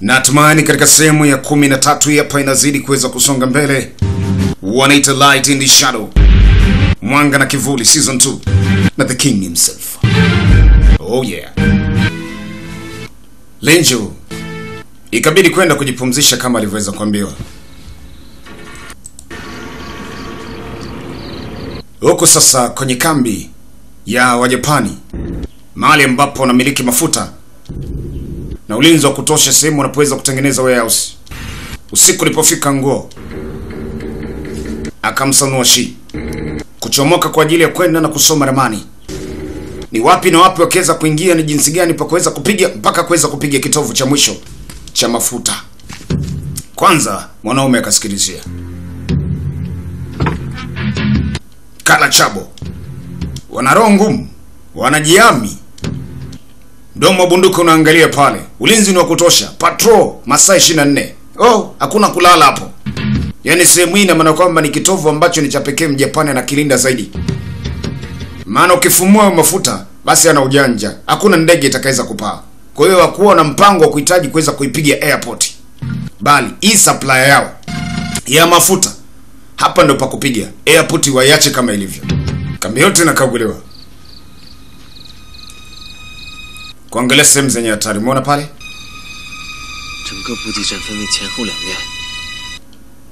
Natumani katika sehemu ya 13 hapa inazidi kuweza kusonga mbele. Wanaita Light in the Shadow, Mwanga na Kivuli season 2 na the king himself. Oh yeah. Lenjo ikabidi kwenda kujipumzisha kama alivyoweza kuambiwa. Huko sasa kwenye kambi ya Wajapani, mahali ambapo wanamiliki mafuta na ulinzi wa kutosha, sehemu wanapoweza kutengeneza warehouse. Usiku ulipofika, nguo akamsanua shi kuchomoka kwa ajili ya kwenda na kusoma ramani. Ni wapi na wapi wakaweza kuingia, ni jinsi gani pa kuweza kupiga mpaka kuweza kupiga kitovu cha mwisho cha mafuta. Kwanza mwanaume akasikilizia kala chabo, wanarongo wanajiami. Ndomo bunduki unaangalia pale. Ulinzi ni wa kutosha. Patrol masaa 24. Oh, hakuna kulala hapo. Yaani sehemu hii ina maana kwamba ni kitovu ambacho ni cha pekee Mjapani anakilinda zaidi. Maana ukifumua mafuta basi ana ujanja. Hakuna ndege itakayeza kupaa. Kwa hiyo hakuwa na mpango wa kuhitaji kuweza kuipiga airport. Bali hii supply yao ya mafuta hapa ndo pa kupiga. Airport waiache kama ilivyo. Kambi yote inakaguliwa. Kuangalia sehemu zenye hatari. Umeona pale?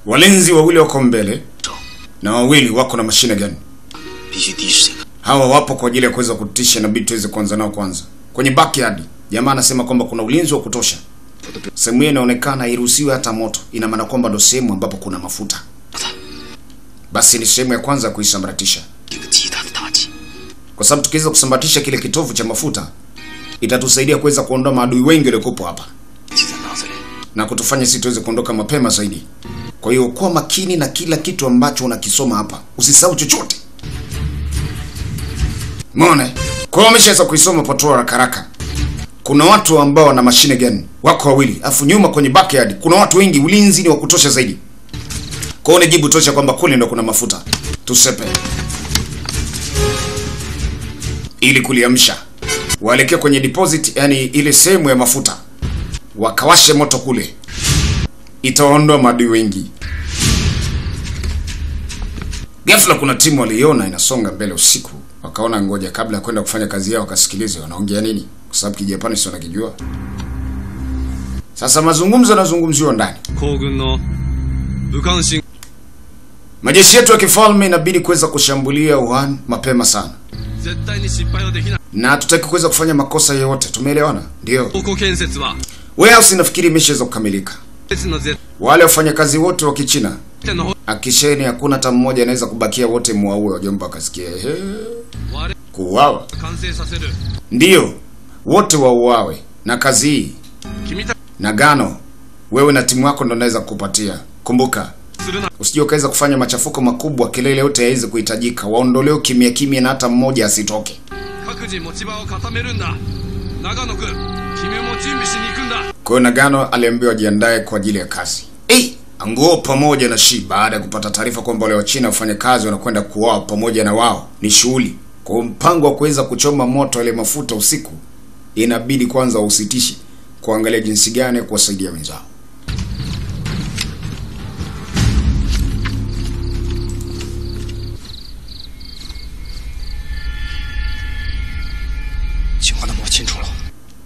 Walinzi wawili wako mbele na wawili wako na mashine gani. Hawa wapo kwa ajili ya kuweza kutisha na bitu tuweze kuanza nao kwanza. Kwenye backyard, jamaa anasema kwamba kuna ulinzi wa kutosha. Sehemu hii inaonekana hairuhusiwi hata moto. Ina maana kwamba ndo sehemu ambapo kuna mafuta. Basi ni sehemu ya kwanza kuisambaratisha. Kwa sababu tukiweza kusambaratisha kile kitovu cha mafuta, itatusaidia kuweza kuondoa maadui wengi waliokuwa hapa na kutufanya sisi tuweze kuondoka mapema zaidi. Kwa hiyo kuwa makini na kila kitu ambacho unakisoma hapa. Usisahau chochote. Umeona? Kwa hiyo umeshaweza kuisoma patrol haraka. Kuna watu ambao wana mashine gani? Wako wawili. Afu nyuma kwenye backyard kuna watu wengi, ulinzi ni wa kutosha zaidi. Kwa hiyo jibu tosha kwamba kule ndo kuna mafuta. Tusepe. Ili kuliamsha, waelekea kwenye deposit, yani ile sehemu ya mafuta. Wakawashe moto kule. Itaondoa maadui wengi. Ghafla kuna timu waliona inasonga mbele usiku. Wakaona ngoja kabla ya kwenda kufanya kazi yao wakasikilize wanaongea nini, kwa sababu Kijapani sio nakijua. Sasa mazungumzo yanazungumziwa ndani. Majeshi yetu ya kifalme inabidi kuweza kushambulia Wuhan mapema sana. Na tutaki kuweza kufanya makosa yoyote. Tumeelewana? Ndio. Warehouse nafikiri imeshaweza kukamilika. Wale wafanyakazi wote wa Kichina akisheni hakuna hata mmoja anaweza kubakia, wote muaue. Wajomba akasikia kuuawa. Ndio, wote wauawe. Na kazi hii Nagano, wewe na timu yako ndo naweza kukupatia. Kumbuka, usije ukaweza kufanya machafuko makubwa, kelele yote haiwezi kuhitajika. Waondolewe kimya kimya na hata mmoja asitoke. Kwa Nagano aliambiwa jiandae kwa ajili ya kazi. Nguo pamoja na Shi baada ya kupata taarifa kwamba wale wa China wafanya kazi wanakwenda kuwao pamoja na wao ni shughuli. Kwa mpango wa kuweza kuchoma moto ile mafuta usiku, inabidi kwanza usitishi kuangalia jinsi gani kuwasaidia wenzao.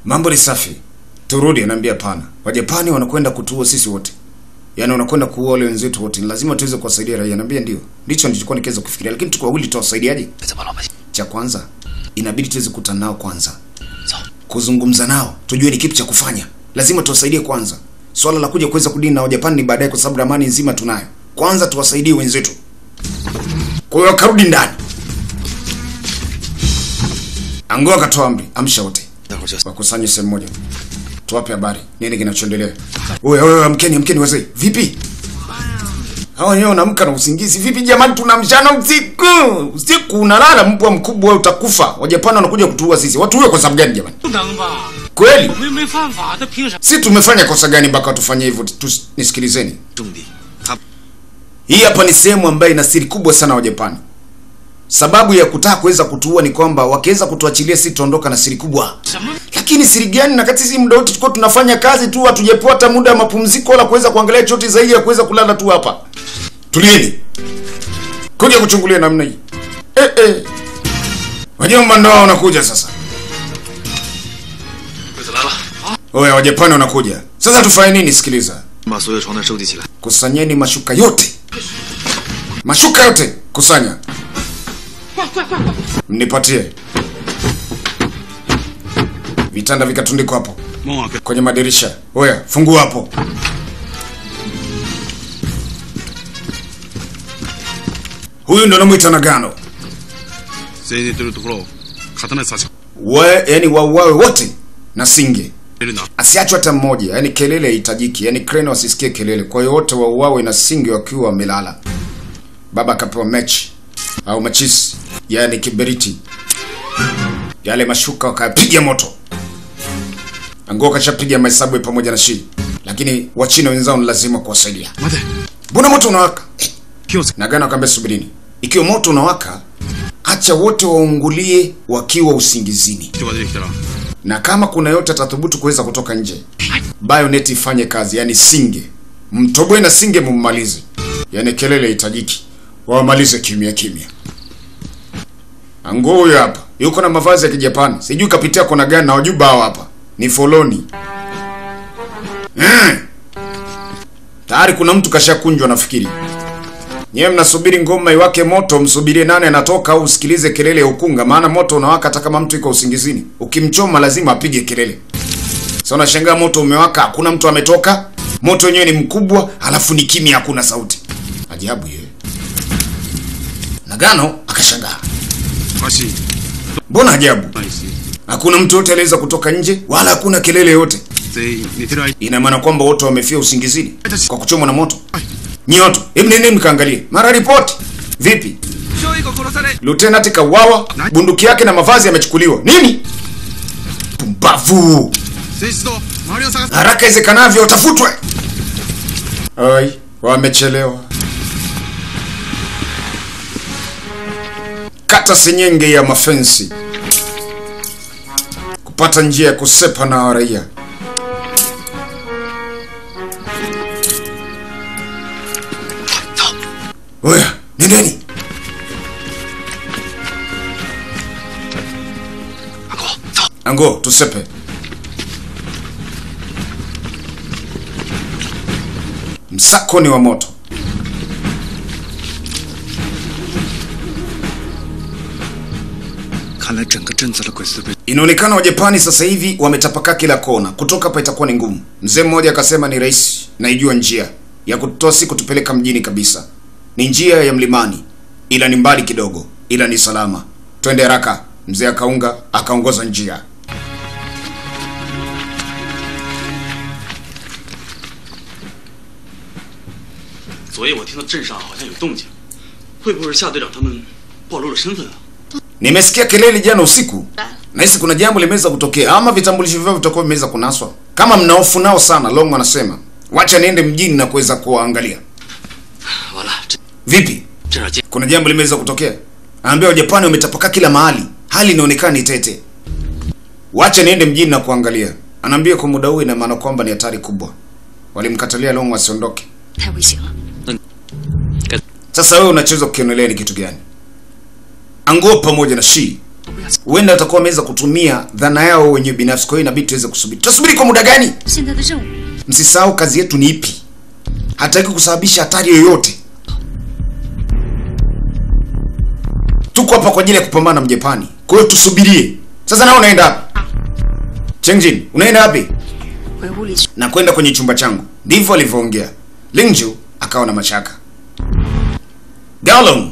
Mambo ni safi. Turudi, anambia pana. Wajapani wanakwenda kutuua sisi wote. Yaani wanakwenda kuua wale wenzetu wote. Lazima tuweze kuwasaidia raia. Anambia ndio. Ndicho nilichokuwa nikiweza kufikiria. Lakini tuko wawili tuwasaidiaje? Cha kwanza inabidi tuweze kukutana nao kwanza. Kuzungumza nao, tujue ni kipi cha kufanya. Lazima tuwasaidie kwanza. Swala la kuja kuweza kudini na Wajapani ni baadaye, kwa sababu ramani nzima tunayo. Kwanza tuwasaidie wenzetu. Kwa hiyo karudi ndani. Angoa akatoa amri, amsha wote. Wakusanye sehemu moja. Tuwape habari nini kinachoendelea. Wewe amkeni wazee. Vipi? Hao wenyewe wanaamka na usingizi. Vipi jamani, tunamshana usiku. Usiku unalala mbwa mkubwa wewe utakufa. Wajapani wanakuja kutuua sisi. Watu huyo kwa sababu gani jamani? Kweli? Sisi tumefanya kosa gani mpaka tufanye hivyo? Nisikilizeni. Hii hapa ni sehemu ambayo ina siri kubwa sana Wajapani. Sababu ya kutaka kuweza kutuua ni kwamba wakiweza kutuachilia sisi tuondoka na siri kubwa. Lakini siri gani, na kati sisi muda wote tulikuwa tunafanya kazi tu, hatujapewa hata muda wa mapumziko wala kuweza kuangalia chochote zaidi ya kuweza kulala tu hapa. Tulieni. Kuja kuchungulia namna hii. Wajomba ndo wanakuja sasa. Oya, Wajapani wanakuja. Sasa tufanye nini? Sikiliza. Kusanyeni mashuka yote. Mashuka yote kusanya. Mnipatie. Vitanda vikatundikwa hapo kwenye madirisha. Oya, fungua hapo. Huyu ndo namuita Nagano. Yani wauawe wote na singe. Asiachwe hata mmoja. Yani kelele haitajiki. Yani kreno wasisikie kelele. Kwa hiyo wote wauawe na singe wakiwa wamelala. Baba akapewa mechi au machisi, yani kiberiti. Yale mashuka wakapiga moto. Angoa kashapiga mahesabu pamoja na Shi. Lakini Wachina wenzao ni lazima kuwasaidia. Mbona moto unawaka? Nagano akamwambia subirini. Ikiwa moto unawaka, acha wote waungulie wakiwa usingizini. Na kama kuna yote atathubutu kuweza kutoka nje, bayonet ifanye kazi, yani singe. Mtoboe na singe mummalize. Yani kelele itajiki. Wamalize kimya kimya. Angoa hapa. Yuko na mavazi ya Kijapani. Sijui kapitia kona gani na wajuba hao hapa. Ni foloni. Tayari kuna mtu kashakunjwa nafikiri. Nyewe mnasubiri ngoma iwake moto, msubirie nane anatoka au usikilize kelele ya ukunga, maana moto unawaka hata kama mtu yuko usingizini. Ukimchoma lazima apige kelele. Sasa unashangaa moto umewaka, hakuna mtu ametoka. Moto wenyewe ni mkubwa, halafu ni kimya, hakuna sauti. Ajabu ye. Nagano akashangaa. Mbona ajabu? Hakuna mtu yote aliweza kutoka nje, wala hakuna kelele yote. Ina maana kwamba wote wamefia usingizini kwa kuchomwa na moto. Nyoto, hebu nendeni mkaangalie. Mara report. Vipi? Lieutenant kauawa, bunduki yake na mavazi yamechukuliwa. Nini? Pumbavu. Haraka iwezekanavyo utafutwe. Ai, wamechelewa. Kata senyenge ya mafensi. Kupata njia ya kusepa na raia. Oya, nendeni. Ango, tusepe. Msako ni wa moto. Inaonekana Wajapani sasa hivi wametapaka kila kona. Kutoka hapa itakuwa ni ngumu. Mzee mmoja akasema ni rahisi, naijua njia ya kutoa siku tupeleka mjini kabisa. Ni njia ya mlimani, ila ni mbali kidogo, ila ni salama. Twende haraka. Mzee akaongoza njia. Nimesikia kelele jana usiku. Nahisi kuna jambo limeweza kutokea, ama vitambulisho vyao vitakuwa vimeweza kunaswa. Kama mnaofu nao sana, Long anasema, wacha niende mjini na kuweza kuangalia. Vipi? Kuna jambo limeweza kutokea. Anaambia Wajapani wametapaka kila mahali. Hali inaonekana tete. Wacha niende mjini na kuangalia. Anaambia kwa muda huu ina maana kwamba ni hatari kubwa. Walimkatalia Long asiondoke. Sasa wewe unacheza kukionelea ni kitu gani? Ango pamoja na Shi huenda atakuwa ameweza kutumia dhana yao wenyewe binafsi, kwa hiyo inabidi tuweze kusubiri. Tutasubiri kwa muda gani? Msisahau kazi yetu ni ipi. Hataki kusababisha hatari yoyote. Tuko hapa kwa ajili ya kupambana na Mjapani. Kwa hiyo tusubirie. Sasa nao unaenda wapi? Chengjin, unaenda wapi? Na kwenda kwenye chumba changu. Ndivyo alivyoongea. Lingju akawa na mashaka. Galong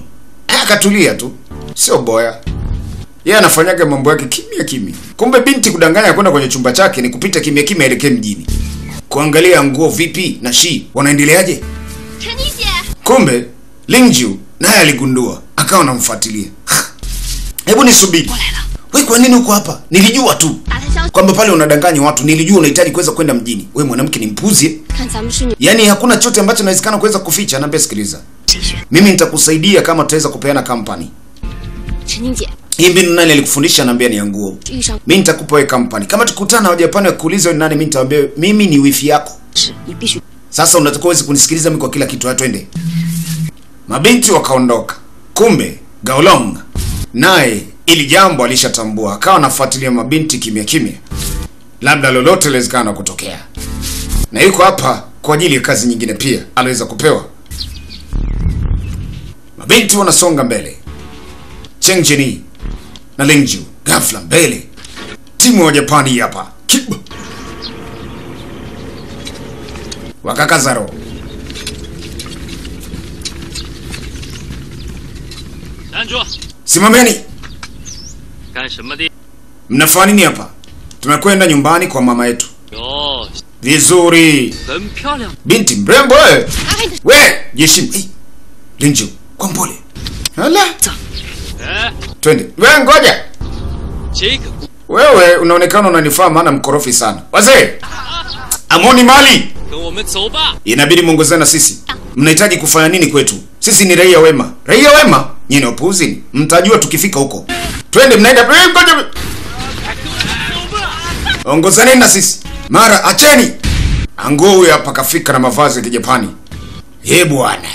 akatulia tu. Sio boya. Yeye anafanyaga mambo yake kimya kimya. Kumbe binti kudanganya kwenda kwenye chumba chake ni kupita kimya kimya elekee mjini. Kuangalia nguo vipi na Shi wanaendeleaje? Kumbe Lingju naye aligundua, akawa anamfuatilia. Hebu nisubiri. Wewe kwa nini uko hapa? Nilijua tu kwamba pale unadanganya watu. Nilijua unahitaji kuweza kwenda mjini. Wewe mwanamke ni mpuzi. Yaani hakuna chochote ambacho inawezekana kuweza kuficha. Naambia sikiliza. Mimi nitakusaidia kama tutaweza kupeana company. Hii mbinu nani alikufundisha? Naambia ni yangu. Mimi nitakupa wewe company. Kama tukutana wa Japani wakuuliza ni nani, mimi nitawaambia mimi ni wifi yako. Sasa unatakiwa uweze kunisikiliza mimi kwa kila kitu. Twende. Mabinti wakaondoka. Kumbe Gaolong naye ili jambo alishatambua, akawa anafuatilia mabinti kimya kimya. Labda lolote lezekana kutokea. Na yuko hapa kwa ajili ya kazi nyingine pia aliweza kupewa. Mabinti wanasonga mbele. Chengjini na Lingju ghafla mbele. Timu wa Japani hapa. Wakakazaro. Simameni. Mnafanya nini hapa? Tunakwenda nyumbani kwa mama yetu. Vizuri. Binti mrembo wewe. We, jeshim. Lingju, kwa mpole. Hala. Twende. Wewe ngoja. Wewe unaonekana unanifaa maana mkorofi sana. Wazee. Amoni mali. Inabidi muongozane na sisi. Mnahitaji kufanya nini kwetu? Sisi ni raia wema. Raia wema? Nyinyi wapuuzi. Mtajua tukifika huko. Twende, mnaenda. Ngoja. Ongozane na sisi. Mara acheni. Ango huyu hapa kafika na mavazi ya Kijapani. Bwana.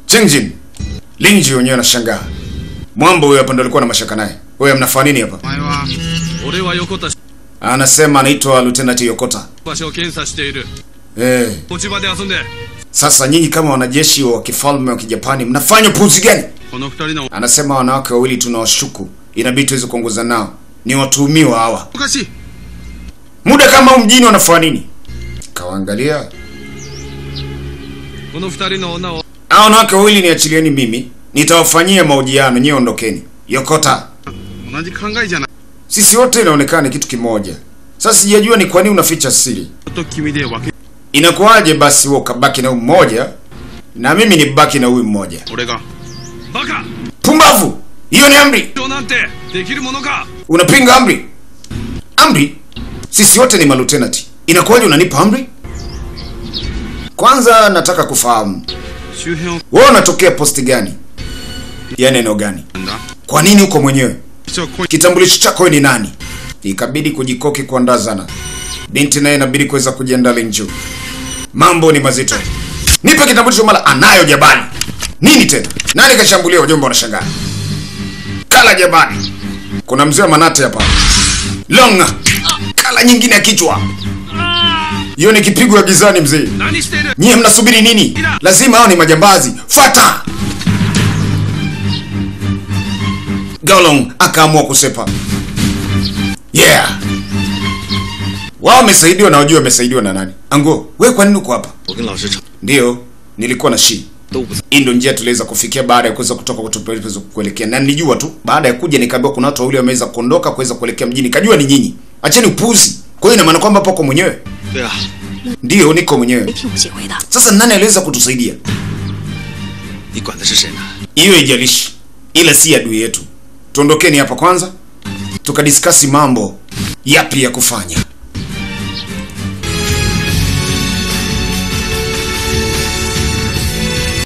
Chengjin. Lingju wenyewe anashangaa. Mwambo huyu hapa ndo alikuwa na mashaka naye. Wewe mnafanya nini hapa? Anasema anaitwa Lieutenant Yokota. Sasa nyinyi kama wanajeshi wa kifalme wa Kijapani mnafanya puzi gani? Anasema wanawake wawili tunawashuku. Inabidi tuweze kuongoza nao. Ni watuhumiwa hawa. Muda kama mjini wanafanya nini? Kawaangalia. Wanawake wawili niachilieni mimi. Nitawafanyia mahojiano, nyie ondokeni. Yokota. Sisi wote inaonekana kitu kimoja. Sasa sijajua ni kwa nini unaficha siri. Inakuaje basi wewe ukabaki na mmoja na mimi ni baki na huyu mmoja? Pumbavu. Hiyo ni amri. Unapinga amri? Amri? Sisi wote ni malutenati. Inakuaje unanipa amri? Kwanza nataka kufahamu. Wewe unatokea posti gani? Ya neno gani? Kwa nini uko mwenyewe? Kitambulisho chako ni nani? Ikabidi kujikoki kuandazana. Binti naye inabidi kuweza kujiandaa Lingju. Mambo ni mazito. Nipe kitambulisho mala anayo Jabani. Nini tena? Nani kashambulia wajomba wanashangaa? Kala Jabani. Kuna mzee wa manate hapa. Longa. Kala nyingine ya kichwa. Hiyo ni kipigo ya gizani mzee. Nyie mnasubiri nini? Lazima hao ni majambazi. Fuata. Gaolong akaamua kusepa. Yeah. Wao wamesaidiwa na wajua wamesaidiwa na nani? Ango, wewe kwa nini uko hapa? Ndio, nilikuwa na shi. Hii ndio njia tuliweza kufikia baada ya kuweza kutoka kutupeleza kuelekea. Na nilijua tu baada ya kuja nikaambiwa kuna watu wawili wameweza kuondoka kuweza kuelekea mjini. Kajua ni nyinyi. Acheni upuzi. Kwa hiyo ina maana kwamba hapo uko mwenyewe? Ndio, niko mwenyewe. Sasa nani aliweza kutusaidia? Hiyo haijalishi. Ila si adui yetu. Tuondokeni hapa kwanza. Tukadiskasi mambo yapi ya kufanya.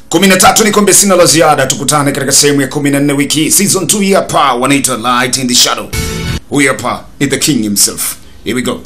Kumi na tatu ni kombe sina la ziada. Tukutane katika sehemu ya 14 wiki season 2 hapa. Wanaita Light in the Shadow. Huyu hapa ni the king himself. Here we go.